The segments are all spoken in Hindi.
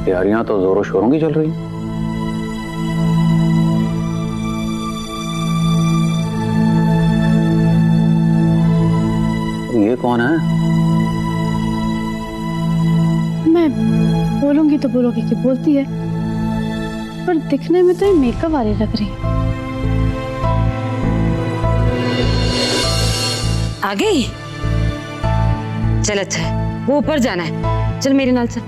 तैयारियां तो जोरों शोरों की चल रही हैं। ये कौन है? मैं बोलूंगी तो बोलोगी कि बोलती है, पर दिखने में तो ये मेकअप वाली लग रही है। आ गई? चल अच्छा है, वो ऊपर जाना है, चल मेरे नाल चल।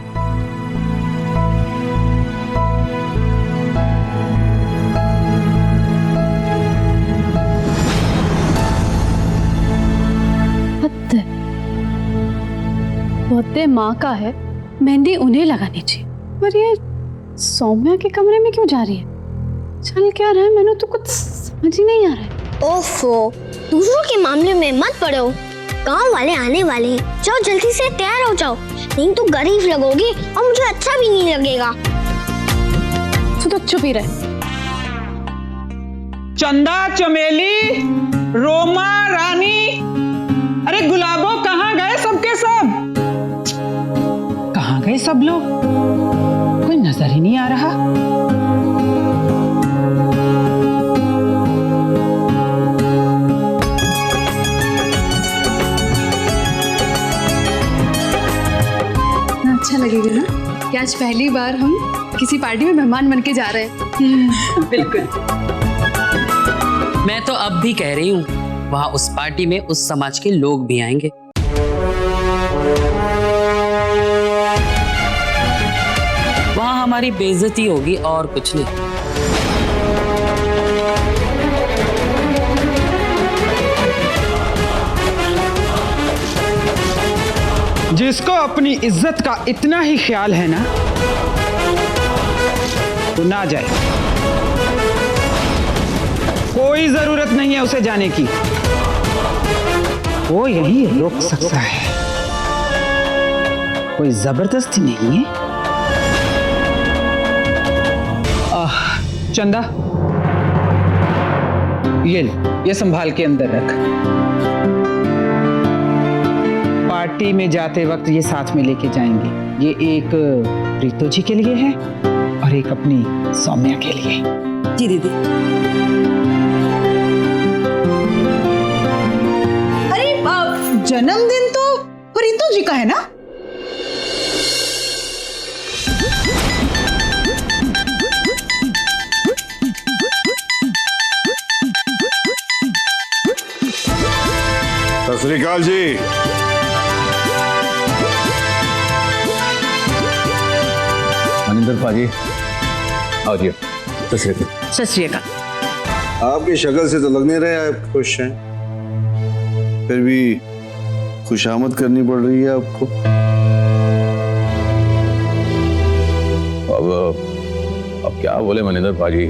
बहुते माँ का है, मेहंदी उन्हें लगानी चाहिए, पर ये सौम्या के कमरे में क्यों जा रही है? चल क्या रहा है, मैंने तो कुछ समझ ही नहीं आ रहा है। ओफो, दूसरों के मामले में मत पड़ो। गांव वाले आने वाले हैं, जाओ जल्दी से तैयार हो जाओ, नहीं तो गरीब लगोगी और मुझे अच्छा भी नहीं लगेगा। तो चुप ही रहे। चंदा, चमेली, रोमा, रानी, अरे गुलाबो कहाँ गए सबके सब? कहाँ गए सब लोग? कोई नजर ही नहीं आ रहा। अच्छा लगेगा ना कि आज पहली बार हम किसी पार्टी में मेहमान बन के जा रहे हैं। बिल्कुल। मैं तो अब भी कह रही हूँ, वहाँ उस पार्टी में उस समाज के लोग भी आएंगे। वहाँ हमारी बेइज्जती होगी और कुछ नहीं। जिसको अपनी इज्जत का इतना ही ख्याल है ना, तो ना जाए। कोई जरूरत नहीं है उसे जाने की, वो यही रोक सकता है, कोई जबरदस्ती नहीं है। चंदा, ये संभाल के अंदर रख। पार्टी में जाते वक्त ये साथ में लेके जाएंगे। ये एक प्रीतो जी के लिए है और एक अपनी सौम्या के लिए। जी दीदी। अरे जन्मदिन तो प्रीतो जी का है ना? सत श्री अकाल जी। मनिंदर पाजी, आओ जी। सत श्री अकाल। आपकी शक्ल से तो लग नहीं रहा है आप खुश हैं, फिर भी खुशामद करनी पड़ रही है आपको। अब क्या बोले मनिंदर पाजी,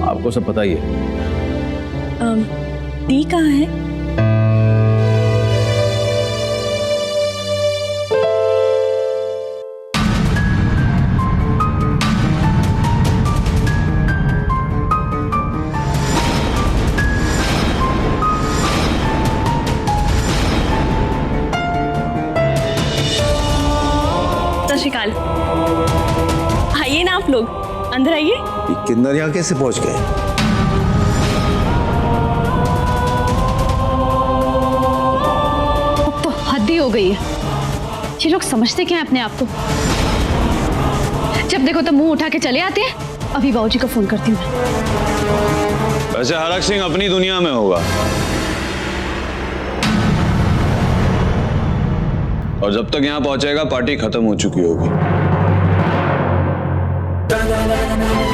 आपको सब पता ही है। दी कहाँ है? शिकाल, आइए ना आप लोग, अंदर आइए। किन्नर यहाँ कैसे पहुंच गए? अब तो हद ही हो गई है, ये लोग समझते क्या है अपने आप को? जब देखो तो मुंह उठा के चले आते हैं। अभी बाबूजी को फोन करती हूँ मैं। वैसे हरक सिंह अपनी दुनिया में होगा, और जब तक यहाँ पहुंचेगा पार्टी खत्म हो चुकी होगी।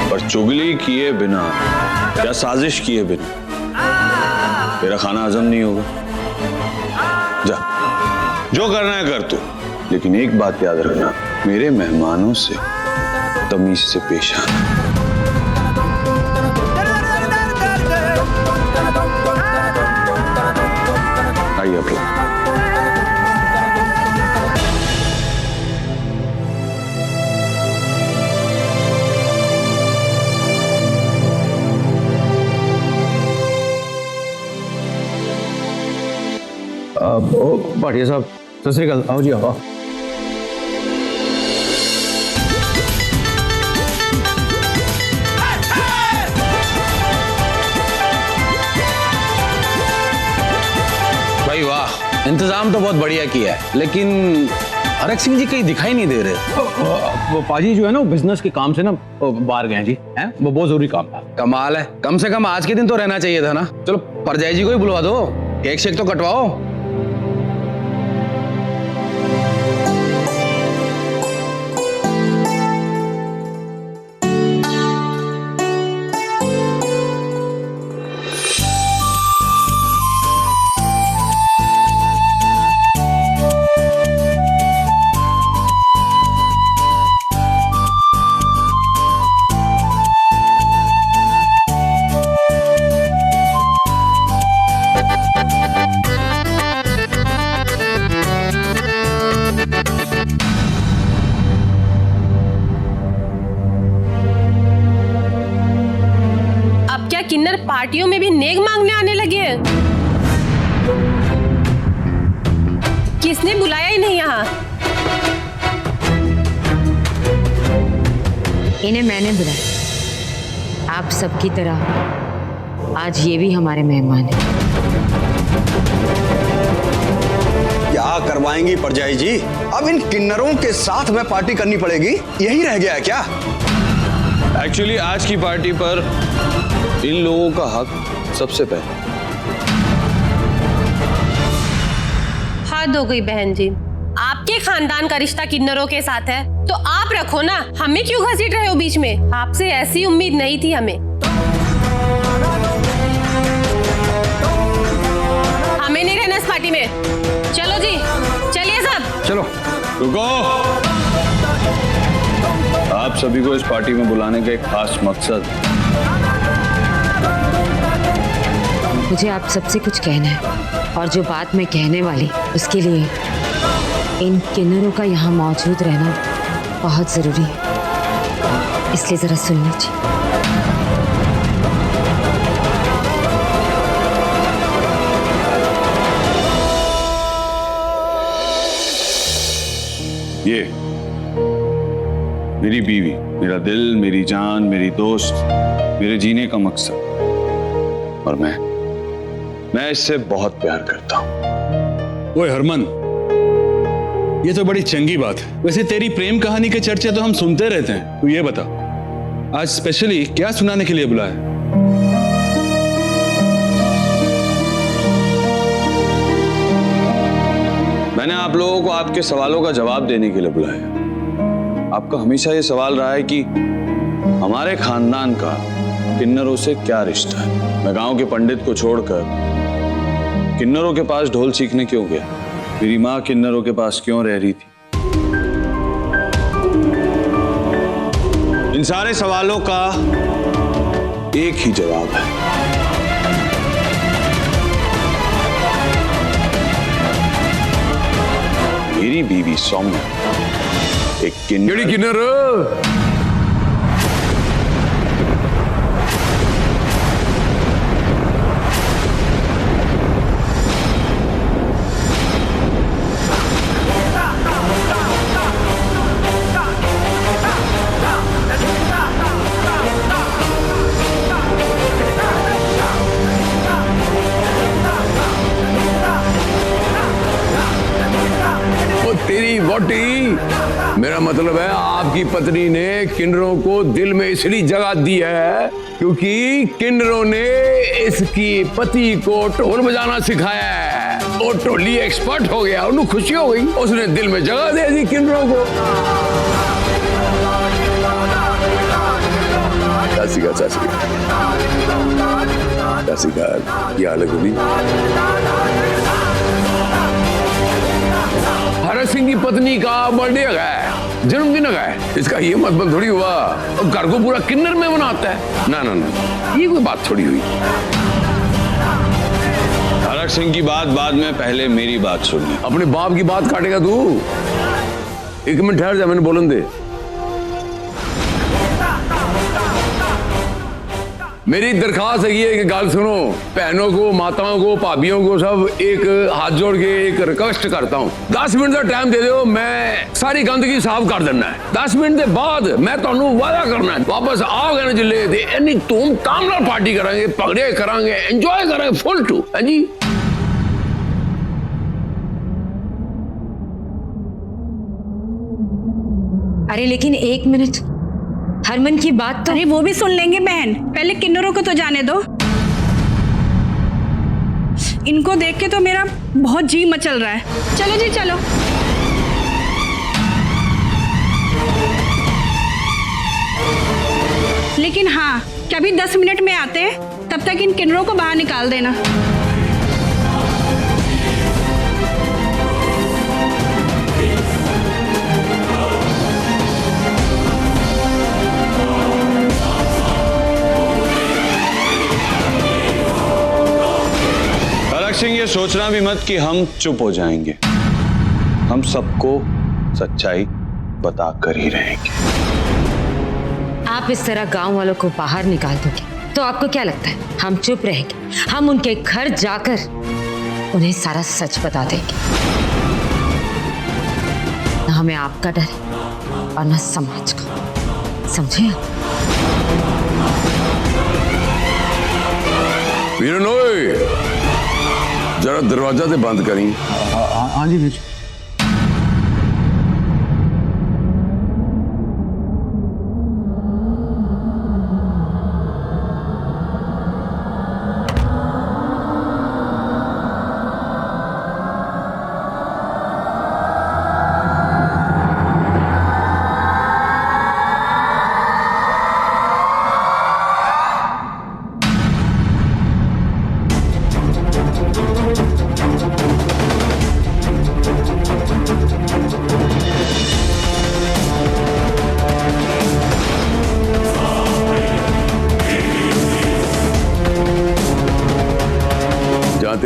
पर चुगली किए बिना या साजिश किए बिना तेरा खाना हजम नहीं होगा। जा, जो करना है कर तू, लेकिन एक बात याद रखना, मेरे मेहमानों से तमीज से पेश आना। आइए आप लोग। भाटिया साहब, सत श्री अकाल। आओ जी, आओ। इंतजाम तो बहुत बढ़िया किया है, लेकिन हरक सिंह जी कहीं दिखाई नहीं दे रहे। वो पाजी जो है ना, वो बिजनेस के काम से ना बाहर गए जी, हैं? वो बहुत जरूरी काम था। कमाल है, कम से कम आज के दिन तो रहना चाहिए था ना। चलो परजाई जी को ही बुलवा दो, केक शेक तो कटवाओ। किन्नर पार्टियों में भी नेक मांगने आने लगे हैं। किसने बुलाया ही नहीं यहाँ? इन्हें मैंने बुलाया। आप सबकी तरह आज ये भी हमारे मेहमान हैं। क्या करवाएंगी परजाई जी? अब इन किन्नरों के साथ में पार्टी करनी पड़ेगी, यही रह गया है क्या? एक्चुअली आज की पार्टी पर इन लोगों का हक सबसे पहले। हद हो गई बहन जी, आपके खानदान का रिश्ता किन्नरों के साथ है तो आप रखो ना, हमें क्यों घसीट रहे हो बीच में? आपसे ऐसी उम्मीद नहीं थी हमें। हमें नहीं रहना इस पार्टी में। चलो जी, चलिए सब। चलो रुको, आप सभी को इस पार्टी में बुलाने का एक खास मकसद। मुझे आप सबसे कुछ कहना है, और जो बात मैं कहने वाली उसके लिए इन किन्नरों का यहाँ मौजूद रहना बहुत जरूरी है, इसलिए जरा सुन लीजिए। ये मेरी बीवी, मेरा दिल, मेरी जान, मेरी दोस्त, मेरे जीने का मकसद, और मैं इससे बहुत प्यार करता हूं। ओए हरमन, ये तो बड़ी चंगी बात है। वैसे तेरी प्रेम कहानी के चर्चे तो हम सुनते रहते हैं। तू ये बता, आज स्पेशली क्या सुनाने के लिए बुलाया? मैंने आप लोगों को आपके सवालों का जवाब देने के लिए बुलाया। आपका हमेशा ये सवाल रहा है कि हमारे खानदान का किन्नरों से क्या रिश्ता है। मैं गांव के पंडित को छोड़कर किन्नरों के पास ढोल सीखने क्यों गया? मेरी माँ किन्नरों के पास क्यों रह रही थी? इन सारे सवालों का एक ही जवाब है। मेरी बीवी सौम्या एक किन्नर। तेरी वोटी, मेरा मतलब है आपकी पत्नी ने किन्नरों को दिल में इसलिए जगह दी है क्योंकि किन्नरों ने इसकी पति को ढोल बजाना सिखाया है। वो ढोली एक्सपर्ट हो गया, उन्हें खुशी हो गई, उसने दिल में जगह दे दी किन्नरों को। क्या हालत हुई? हरक सिंह की पत्नी का बर्थडे है, जन्मदिन है, इसका ये मतलब थोड़ी हुआ घर को पूरा किन्नर में मनाता है। ना ना ना, ये कोई बात थोड़ी हुई। हरक सिंह की बात बाद में, पहले मेरी बात सुनिए। अपने बाप की बात काटेगा तू? एक मिनट ठहर जा, मैंने बोलन दे। मेरी दरखास्त है ये कि गाल सुनो, बहनों को, माताओं को, भाभियों को सब एक हाथ जोड़ के एक रिक्वेस्ट करता हूँ, 10 मिनट का टाइम दे दो, मैं सारी गंदगी साफ कर देना है। 10 मिनट के बाद मैं ਤੁਹਾਨੂੰ वादा करना है, वापस आओगे ना जिले ते इन्नी धूम-धाम नाल पार्टी करांगे, पगड़े करांगे, एंजॉय करांगे फुल टू। है जी? अरे लेकिन एक मिनट, हरमन की बात तो। अरे वो भी सुन लेंगे बहन, पहले किन्नरों को तो जाने दो। इनको देख के तो मेरा बहुत जी मचल रहा है। चलो जी चलो। लेकिन हाँ, क्या भी 10 मिनट में आते हैं, तब तक इन किन्नरों को बाहर निकाल देना। सिंह, ये सोचना भी मत कि हम चुप हो जाएंगे। हम सबको सच्चाई बताकर ही रहेंगे। आप इस तरह गांव वालों को बाहर निकाल दोगे तो आपको क्या लगता है हम चुप रहेंगे? हम उनके घर जाकर उन्हें सारा सच बता देंगे। न हमें आपका डर है और न समाज का, समझे आप? जरा दरवाजा से बंद करी। हाँ जी भेज।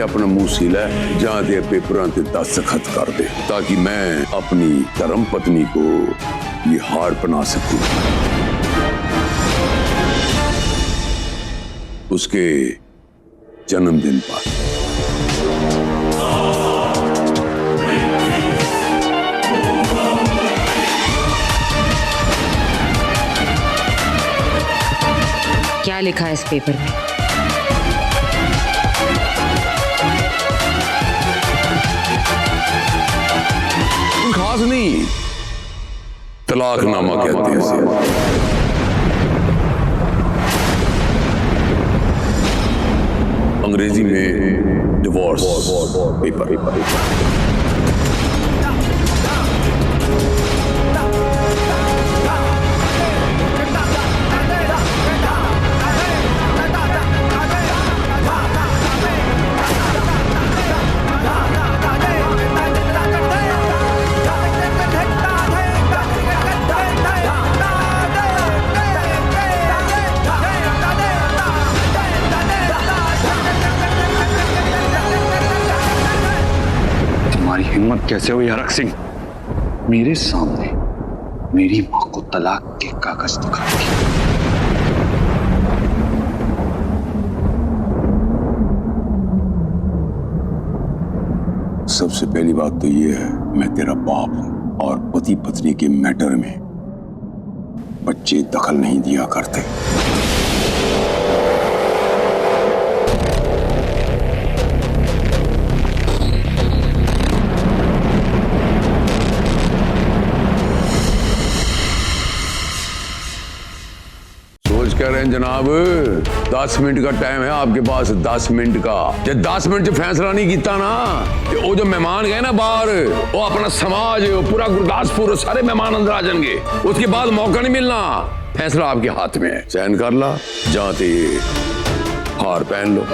अपना मुंह सीला जहां दे पेपरां ते दस्तखत कर दे, ताकि मैं अपनी धर्म पत्नी को ये हार पहना सकूं। उसके जन्मदिन पर। क्या लिखा है इस पेपर में? खास नहीं, तलाकनामा कहते हैं इसे। अंग्रेजी में डिवोर्स पेपर। हिम्मत कैसे हुई हरक सिंह, मेरे सामने मेरी मां को तलाक के कागज दिखा दी? सबसे पहली बात तो ये है, मैं तेरा बाप हूं और पति पत्नी के मैटर में बच्चे दखल नहीं दिया करते। कह रहे हैं जनाब, 10 मिनट का टाइम है आपके पास, 10 मिनट का। जब 10 मिनट से फैसला नहीं किया ना, तो वो जो मेहमान गए ना बाहर, वो अपना समाज, वो पूरा गुरदासपुर, सारे मेहमान अंदर आ जाएंगे। उसके बाद मौका नहीं मिलना। फैसला आपके हाथ में है, चयन कर ला। जाते हार पहन लो।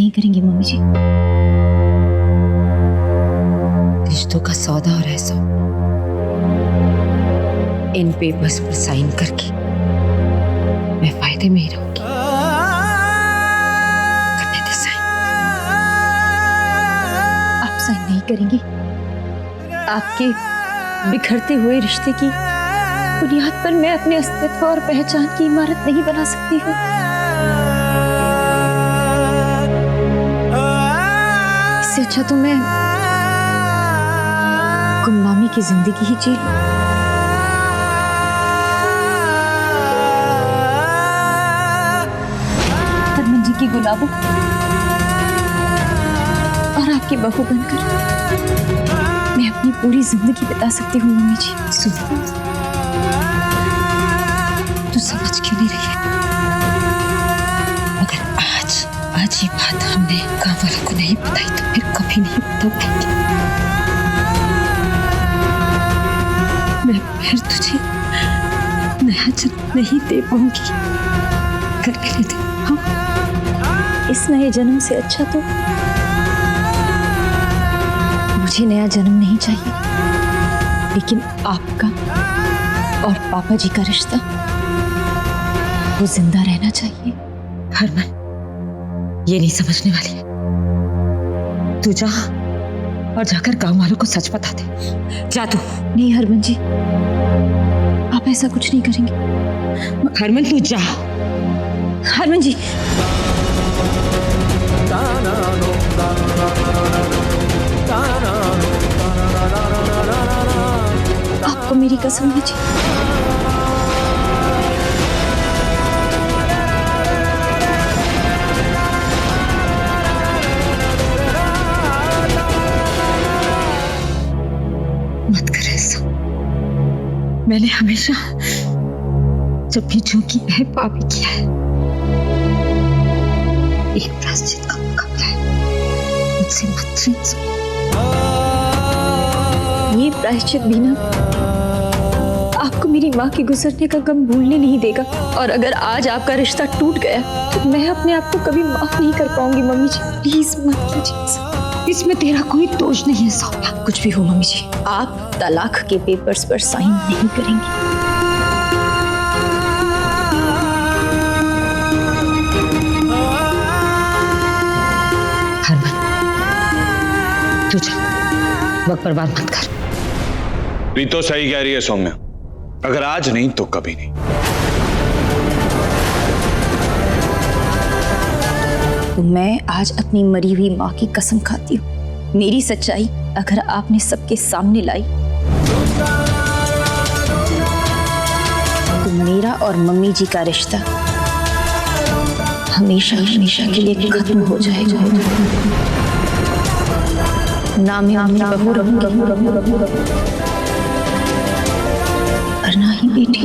नहीं करेंगी मम्मी जी। रिश्तों का सौदा और ऐसा इन पेपर्स पर साइन करके मैं फायदे में ही रहूंगी। करने दे साइन। आप साइन नहीं करेंगी? आपके बिखरते हुए रिश्ते की बुनियाद पर मैं अपने अस्तित्व और पहचान की इमारत नहीं बना सकती हूँ। इससे अच्छा तो मैं गुमनामी की जिंदगी ही जी लूं। हरमन जी की गुलाबों और आपकी बहू बनकर मैं अपनी पूरी जिंदगी बिता सकती हूँ। मम्मी जी सुन, तू समझ क्यों नहीं रही है? अगर आज ये बात हमने गाँव वालों को नहीं बताई तो फिर कभी नहीं बता पाएंगे। मैं फिर तुझे नया जन्म नहीं दे पाऊंगी। कर मेरे दे। हाँ, इस नए जन्म से अच्छा तो मुझे नया जन्म नहीं चाहिए, लेकिन आपका और पापा जी का रिश्ता वो जिंदा रहना चाहिए। हरमन ये नहीं समझने वाली है। तू जा और जाकर गांव वालों को सच बता दे। जा तू। नहीं हरमन जी, आप ऐसा कुछ नहीं करेंगे। हरमन तू जा। हरमन जी आपको मेरी कसम है जी। मत कर ऐसा। मैंने हमेशा जब भी जो किया है पाप ही किया है। एक प्रायश्चित का मुकाबला है, मुझसे मत छीन। ये प्रायश्चित भी ना आपको मेरी माँ के गुजरने का गम भूलने नहीं देगा। और अगर आज आपका रिश्ता टूट गया तो मैं अपने आप को कभी माफ नहीं कर पाऊंगी। मम्मी जी प्लीज मत कीजिए। इसमें तेरा कोई दोष नहीं है सौम्या। कुछ भी हो मम्मी जी, आप तलाक के पेपर्स पर साइन नहीं करेंगी। हरमन तू जा, वक्त बर्बाद मत कर। रीतो सही कह रही है सौम्या, अगर आज नहीं तो कभी नहीं। तो मैं आज अपनी मरी हुई माँ की कसम खाती हूँ, मेरी सच्चाई अगर आपने सबके सामने लाई तो मेरा और मम्मी जी का रिश्ता हमेशा हमेशा के लिए खत्म हो जाएगा। ना मैं अपनी बहू रहूंगी और ना ही बेटी।